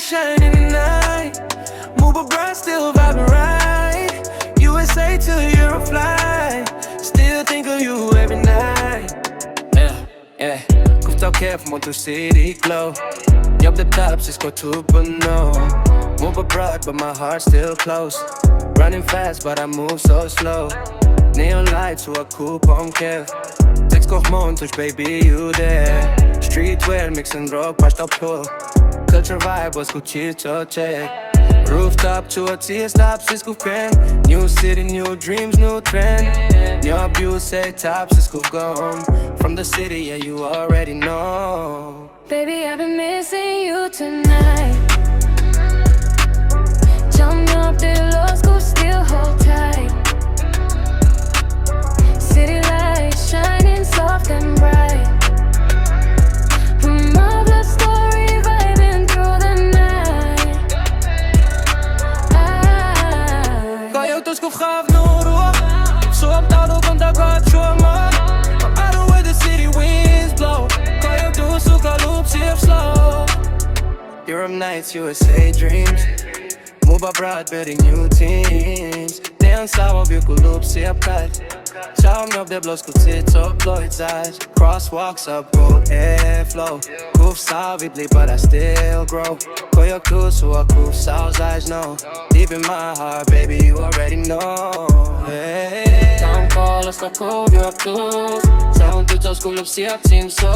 shining at night. Move abroad, still vibing right. USA till you're a fly. Still think of you every night. Yeah. Kuft av kef mot to city glow. Jobb the tops, it's got to but no. Move abroad, but my heart's still close. Running fast, but I move so slow. Neon lights, so I coupe on kef. Text koch montage, baby, you there. Streetwear, mixing rock, pasht up på. Culture vibe, was Gucci to check. Rooftop to a tear stop, Cisco pen. New city, new dreams, new trend. Your view say top, Cisco gone. From the city, yeah, you already know. Baby, I've been missing you tonight. Jump up the low school, still hold tight. City lights shining soft and bright. My love story vibing through the night. Kan jou tussen gaf nodig. Zo op touw komt dat gaat show man. I don't where the city winds blow. Kan jou doen zoeken loop zeer slow. Europe nights, USA dreams. Move abroad, building new teams. Dance out, we could loop zeer plat. Ciao me op de bloos, goed zit op Lloyd's eyes. Crosswalks up, road airflow. Goof south, we bleed, but I still grow. Call your crew, so I groove south eyes know. Deep in my heart, baby, you already know. Hey, don't call us, not cool, you're close. Sound to just cool up, see our team so.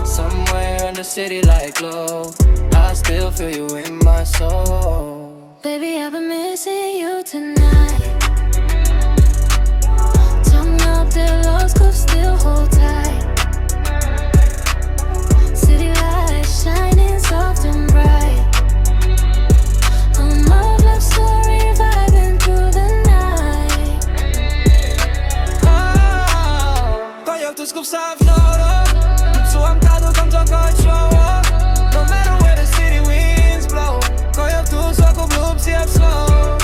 Somewhere in the city like low. I still feel you in my soul. Baby, I've been missing you tonight. Up the low school, still hold tight. City lights shining soft and bright. My love story vibing through the night. Kan jou tussen op zelf nodig. Zo am tado komt ook uit show. No matter where the city winds blow. Kan jou tussen ook op loop zeer slow.